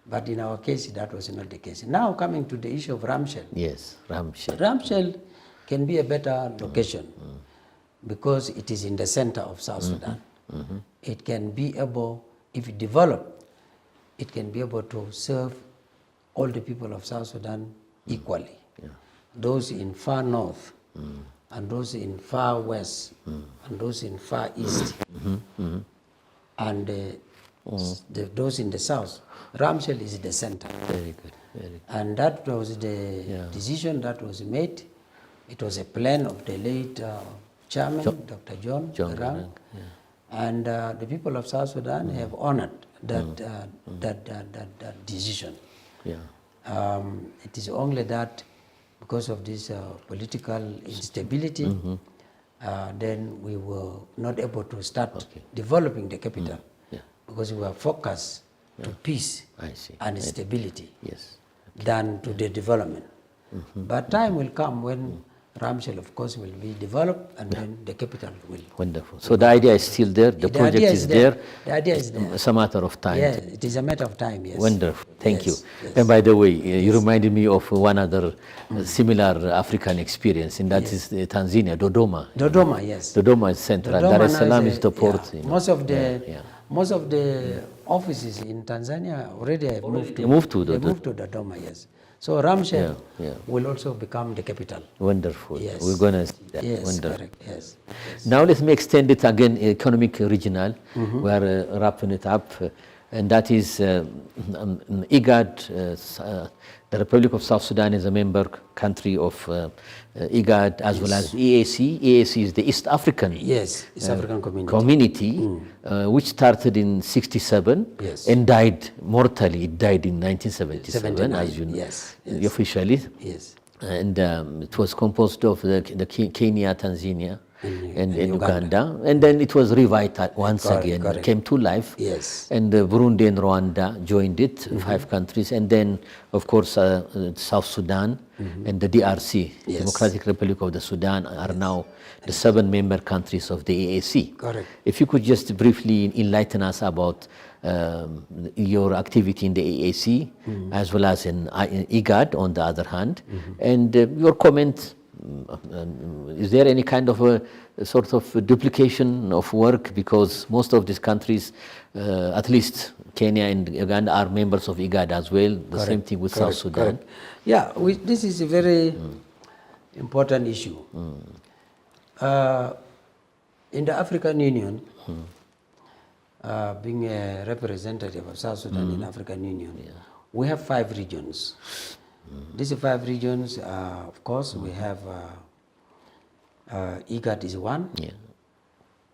B: But in our case, that was not the case. Now coming to the issue of Ramshell.
A: Yes, Ramshell.
B: Ramshell can be a better location because it is in the center of South Sudan. It can be able, if it developed, it can be able to serve all the people of South Sudan equally. Those in far north, and those in far west, and those in far east, and those in the south. Ramshell is the center.
A: Very good. Very good.
B: And that was the decision that was made. It was a plan of the late chairman, Dr. John Garang. And the people of South Sudan have honored that decision. It is only that because of this political instability, then we were not able to start developing the capital because we were focused to peace and stability than to the development. But time will come when Ramshell, of course, will be developed and then the capital will.
A: Wonderful. So the idea is still there, the project is there.
B: The idea is there.
A: It's a matter of time.
B: Yeah, it is a matter of time, yes.
A: Wonderful. Thank you.
B: Yes.
A: And by the way, you reminded me of one other similar African experience, and that is Tanzania, Dodoma.
B: Dodoma, yes.
A: Dodoma is central. Dar es Salaam is the port. You know.
B: Most of the offices in Tanzania already have moved to Dodoma, yes. So Ramshell will also become the capital.
A: Wonderful.
B: Yes.
A: We're going to see that.
B: Yes,
A: wonderful.
B: correct. Yes.
A: Now let me extend it again, economic regional. We are wrapping it up. And that is IGAD. The Republic of South Sudan is a member country of IGAD as well as EAC. EAC is the East African
B: East African community,
A: which started in '67 and died mortally. It died in 1977, as you know, officially.
B: Yes.
A: And it was composed of the Kenya, Tanzania, and Uganda. And then it was revitalized once again. It came to life.
B: Yes.
A: And Burundi and Rwanda joined it, 5 countries. And then, of course, South Sudan and the DRC, Democratic Republic of the Sudan, are now the 7 member countries of the EAC.
B: Correct.
A: If you could just briefly enlighten us about your activity in the EAC as well as in IGAD on the other hand, and your comment. Is there any kind of a sort of duplication of work, because most of these countries, at least Kenya and Uganda, are members of IGAD as well. The same thing with South Sudan.
B: Yeah, this is a very important issue. In the African Union, being a representative of South Sudan in African Union, we have 5 regions. These 5 regions, of course, we have IGAD is one.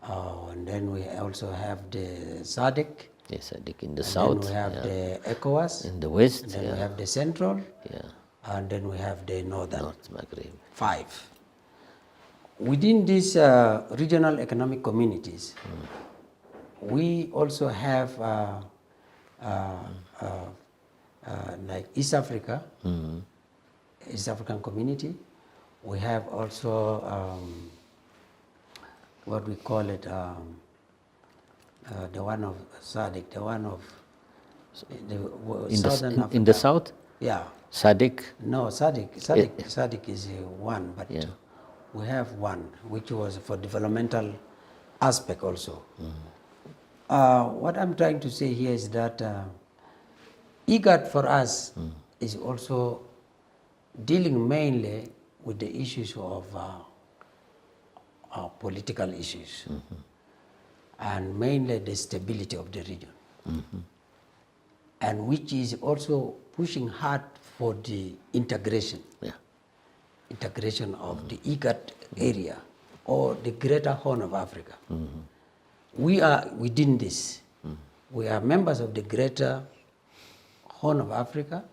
B: And then we also have the SADC.
A: Yes, SADC in the south.
B: Then we have the ECOWAS.
A: In the west.
B: And then we have the central. And then we have the northern.
A: North Maghreb.
B: 5. Within these regional economic communities, we also have like East Africa, East African community. We have also what we call it, the one of SADC, the one of Southern Africa.
A: In the south?
B: Yeah.
A: SADC?
B: No, SADC is one, but we have one which was for developmental aspect also. What I'm trying to say here is that IGAD for us is also dealing mainly with the issues of political issues and mainly the stability of the region, and which is also pushing hard for the integration of the IGAD area or the greater Horn of Africa. We are within this. We are members of the greater Horn of Africa,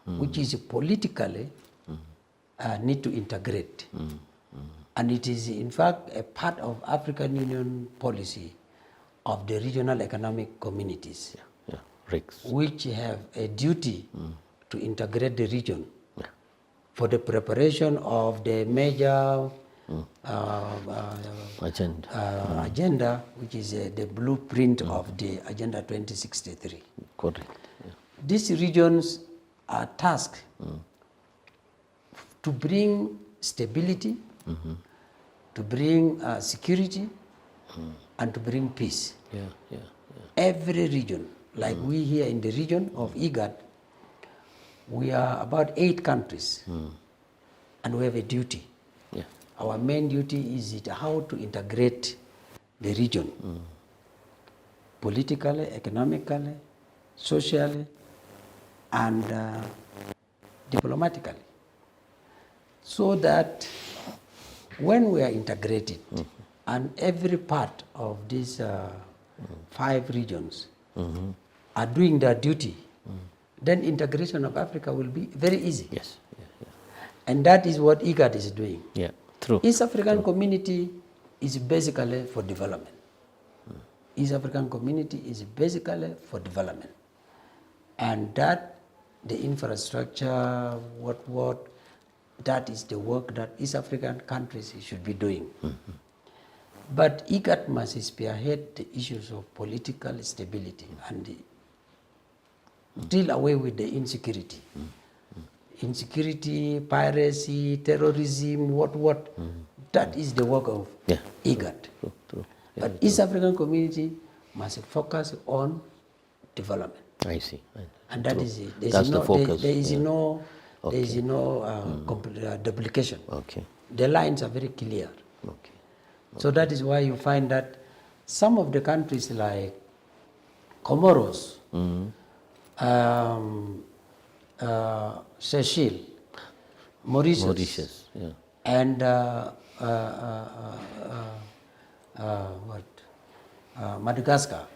B: which is politically need to integrate. And it is in fact a part of African Union policy of the regional economic communities, which have a duty to integrate the region for the preparation of the major agenda, which is the blueprint of the Agenda 2063.
A: Correct.
B: These regions are tasked to bring stability, to bring security, and to bring peace. Every region, like we here in the region of IGAD, we are about 8 countries, and we have a duty. Our main duty is how to integrate the region, politically, economically, socially, and diplomatically, so that when we are integrated and every part of these 5 regions are doing their duty then integration of Africa will be very easy.
A: Yes.
B: And that is what IGAD is doing.
A: Yeah, true.
B: East African community is basically for development. East African community is basically for development. And that, the infrastructure, that is the work that East African countries should be doing. But IGAD must spearhead the issues of political stability and deal away with the insecurity. Insecurity, piracy, terrorism, that is the work of IGAD.
A: True.
B: But East African community must focus on development.
A: I see.
B: And that is it.
A: That's the focus.
B: There is no duplication.
A: Okay.
B: The lines are very clear.
A: Okay.
B: So that is why you find that some of the countries like Comoros, Seychelles, Mauritius, and Madagascar.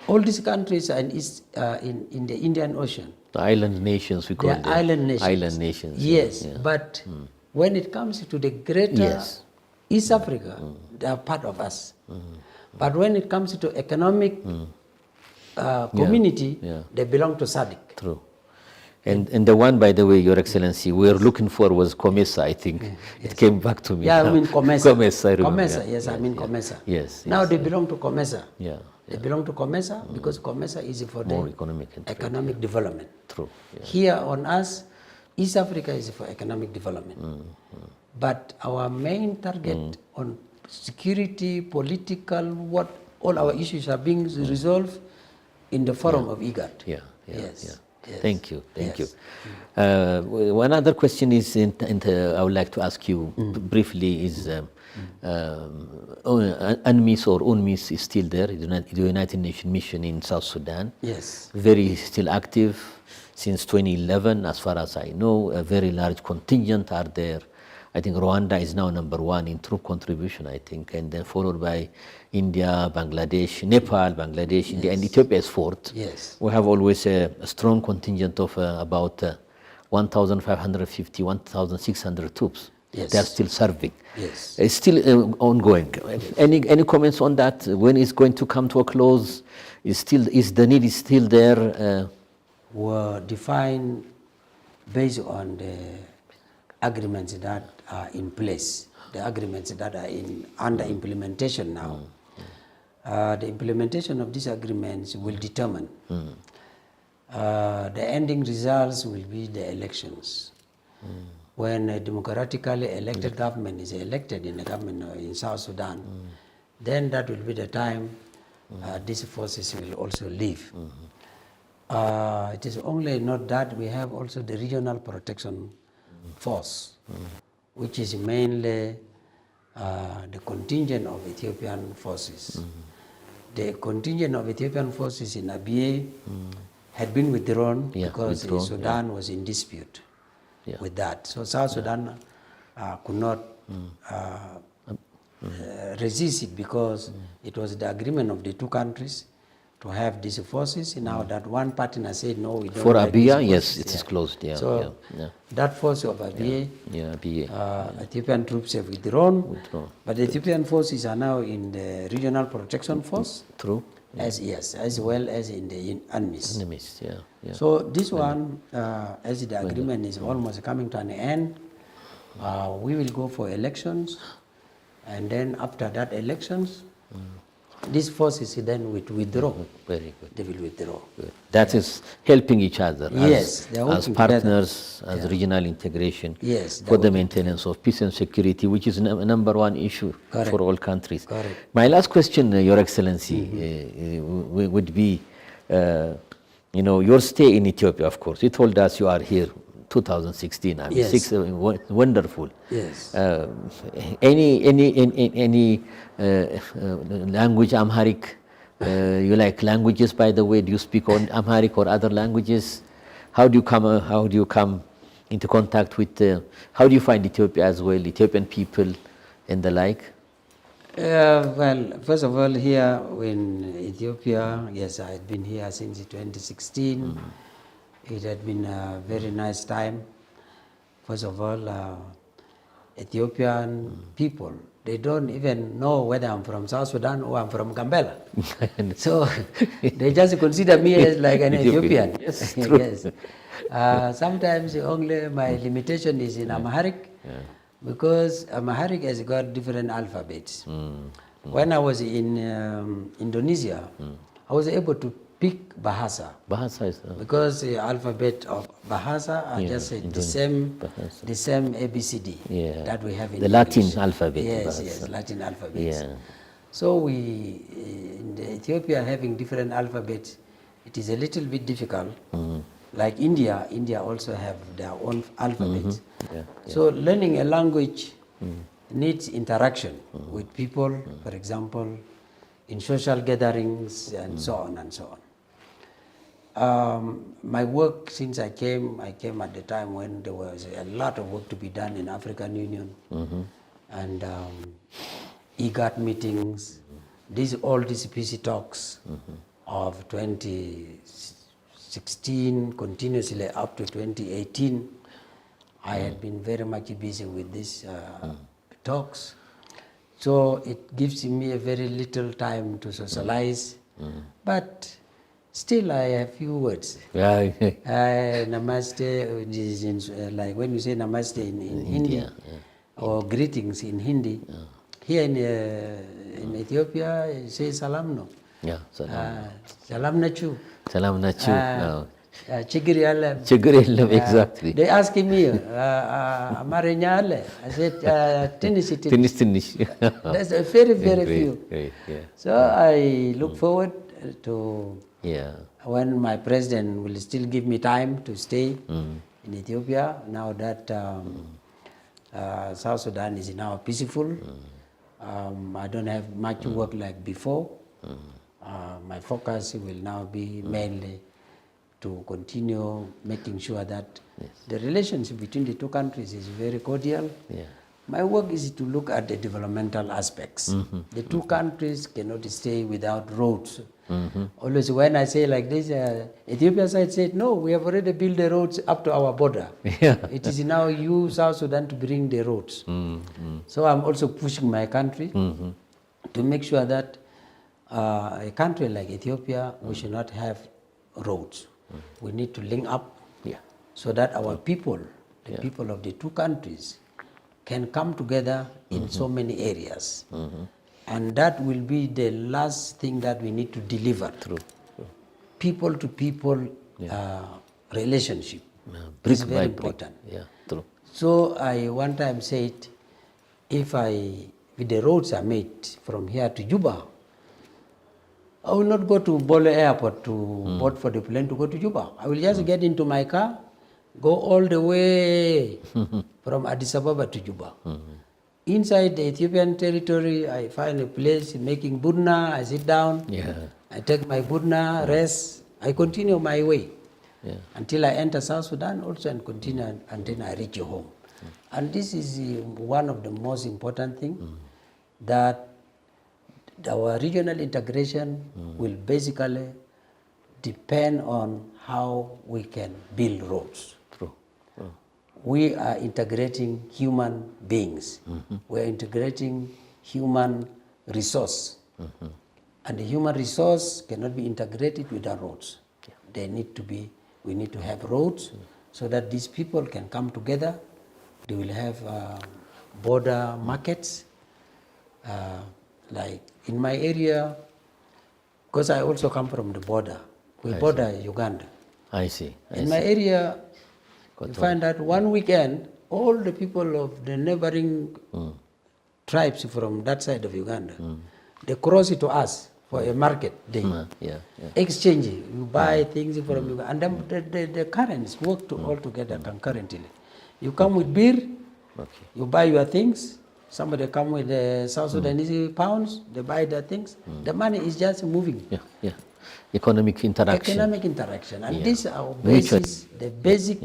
B: All these countries are in the Indian Ocean.
A: The island nations, we call them.
B: Island nations.
A: Island nations.
B: Yes, but when it comes to the greater East Africa, they are part of us. But when it comes to economic community, they belong to SADC.
A: True. And the one, by the way, Your Excellency, we were looking for was COMESA, I think. It came back to me.
B: Yeah,
A: now.
B: I mean COMESA.
A: COMESA, I remember.
B: COMESA, yes, I mean COMESA.
A: Yes.
B: Now they belong to COMESA.
A: Yeah.
B: They belong to COMESA because COMESA is for
A: more
B: the
A: economic
B: development.
A: True.
B: Here on us, East Africa is for economic development. But our main target on security, political, all our issues are being resolved in the forum of IGAD.
A: Yes. Thank you. One other question is, I would like to ask you briefly, is UNMISS or UNMISS is still there, the United Nations mission in South Sudan.
B: Yes.
A: Very still active since 2011, as far as I know. A very large contingent are there. I think Rwanda is now #1 in troop contribution, I think, and then followed by India, Bangladesh, Nepal, Bangladesh, India, and Ethiopia is fourth.
B: Yes.
A: We have always a strong contingent of about 1,550, 1,600 troops.
B: Yes.
A: They are still serving.
B: Yes.
A: It's still ongoing. Any comments on that? When it's going to come to a close? Is the need is still there?
B: Were defined based on the agreements that are in place, the agreements that are under implementation now. The implementation of these agreements will determine. The ending results will be the elections. When a democratically elected government is elected in the government in South Sudan, then that will be the time these forces will also leave. It is only not that, we have also the regional protection force, which is mainly the contingent of Ethiopian forces. The contingent of Ethiopian forces in Abyei had been withdrawn because Sudan was in dispute with that. So South Sudan could not resist it because it was the agreement of the two countries to have these forces. Now that one partner said no, we don't.
A: For
B: like
A: Abyei, yes, it is closed.
B: So that force of Abyei, Ethiopian troops have withdrawn. But the Ethiopian forces are now in the regional protection force.
A: True.
B: As well as in the UNMISS. So this one, as the agreement is almost coming to an end, we will go for elections, and then after that elections, these forces then will withdraw.
A: Very good.
B: They will withdraw.
A: Good. That is helping each other
B: as
A: partners, as regional integration for the maintenance of peace and security, which is #1 issue for all countries.
B: Correct.
A: My last question, Your Excellency, would be, your stay in Ethiopia, of course. You told us you are here 2016. I mean, wonderful.
B: Yes.
A: Any language, Amharic? You like languages, by the way? Do you speak on Amharic or other languages? How do you come into contact with? How do you find Ethiopia as well, Ethiopian people, and the like?
B: Well, first of all, here in Ethiopia, yes, I had been here since 2016. It had been a very nice time. First of all, Ethiopian people, they don't even know whether I'm from South Sudan or I'm from Gambela. So they just consider me as like an Ethiopian.
A: Yes, true.
B: Yes. Sometimes only my limitation is in Amharic, because Amharic has got different alphabets. When I was in Indonesia, I was able to pick Bahasa.
A: Bahasa is
B: Because the alphabet of Bahasa are just the same ABCD that we have in
A: the
B: English.
A: Latin alphabet.
B: Yes,
A: Bahasa.
B: yes, Latin alphabet.
A: Yeah.
B: So we, in Ethiopia having different alphabets, it is a little bit difficult. Like India also have their own alphabets. So learning a language needs interaction with people, for example, in social gatherings and so on and so on. My work since I came at the time when there was a lot of work to be done in African Union and IGAD meetings, all these peace talks of 2016 continuously up to 2018. I had been very much busy with these talks. So it gives me a very little time to socialize, but still I have few words. Namaste, like when you say namaste in Hindi, or greetings in Hindi, here in Ethiopia, you say salam no. Salam nachu.
A: Salam nachu.
B: Chigiri alam.
A: Chigiri alam, exactly.
B: They ask me, Amarenya ale. I said, Tinisi. That's a very, very few.
A: Great,
B: So I look forward to when my president will still give me time to stay in Ethiopia, now that South Sudan is now peaceful. I don't have much work like before. My focus will now be mainly to continue making sure that the relationship between the two countries is very cordial. My work is to look at the developmental aspects. The two countries cannot stay without roads. Always when I say like this, Ethiopia side said, no, we have already built the roads up to our border. It is now you, South Sudan, to bring the roads. So I'm also pushing my country to make sure that a country like Ethiopia, we should not have roads. We need to link up so that our people, the people of the two countries, can come together in so many areas. And that will be the last thing that we need to deliver. True. People to people relationship. It's very important.
A: True.
B: So I one time said, if the roads are made from here to Juba, I will not go to Bole Airport to board for the plane to go to Juba. I will just get into my car, go all the way from Addis Ababa to Juba. Inside the Ethiopian territory, I find a place making budna, I sit down, I take my budna, rest, I continue my way until I enter South Sudan also and continue until I reach home. And this is one of the most important things, that our regional integration will basically depend on how we can build roads. We are integrating human beings. We are integrating human resource. And the human resource cannot be integrated without roads. We need to have roads so that these people can come together. They will have border markets. Like in my area, because I also come from the border, we border Uganda.
A: I see.
B: In my area, you find that one weekend, all the people of the neighboring tribes from that side of Uganda, they cross it to us for a market day. Exchange, you buy things from Uganda, and then the currents work all together concurrently. You come with beer, you buy your things, somebody come with the South Sudanese pounds, they buy their things. The money is just moving.
A: Economic interaction.
B: And these are our basis, the basic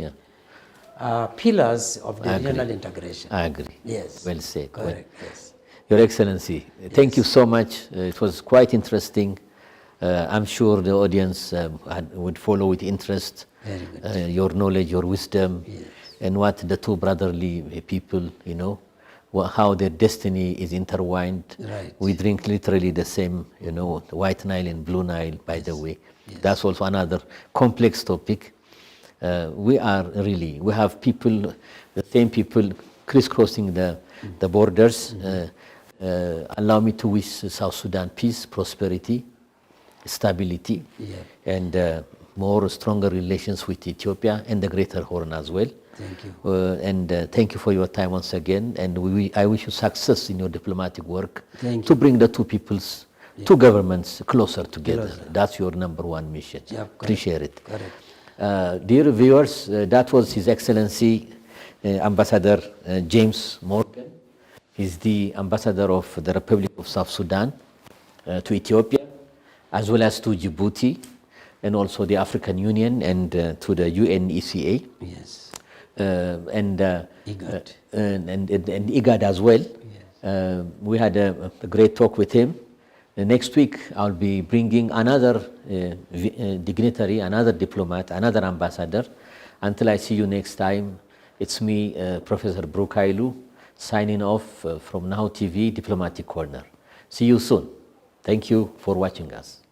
B: pillars of the regional integration.
A: I agree.
B: Yes.
A: Well said.
B: Correct. Yes.
A: Your Excellency, thank you so much. It was quite interesting. I'm sure the audience would follow with interest your knowledge, your wisdom, and what the two brotherly people, how their destiny is intertwined.
B: Right.
A: We drink literally the same, the White Nile and Blue Nile, by the way.
B: Yes.
A: That's also another complex topic. We have people, the same people crisscrossing the borders. Allow me to wish South Sudan peace, prosperity, stability, and more stronger relations with Ethiopia and the Greater Horn as well.
B: Thank you.
A: Thank you for your time once again. And I wish you success in your diplomatic work
B: Thank
A: to
B: you.
A: bring the two peoples, two governments closer together.
B: Closer.
A: That's your number one mission.
B: Yeah, correct.
A: Appreciate it.
B: Correct.
A: Dear viewers, that was His Excellency Ambassador James Morgan. He's the ambassador of the Republic of South Sudan to Ethiopia, as well as to Djibouti, and also the African Union and to the UNECA.
B: Yes.
A: And
B: IGAD.
A: and IGAD as well.
B: Yes.
A: We had a great talk with him. Next week, I'll be bringing another dignitary, another diplomat, another ambassador. Until I see you next time, it's me, Professor Brukailu, signing off from Now TV Diplomatic Corner. See you soon. Thank you for watching us.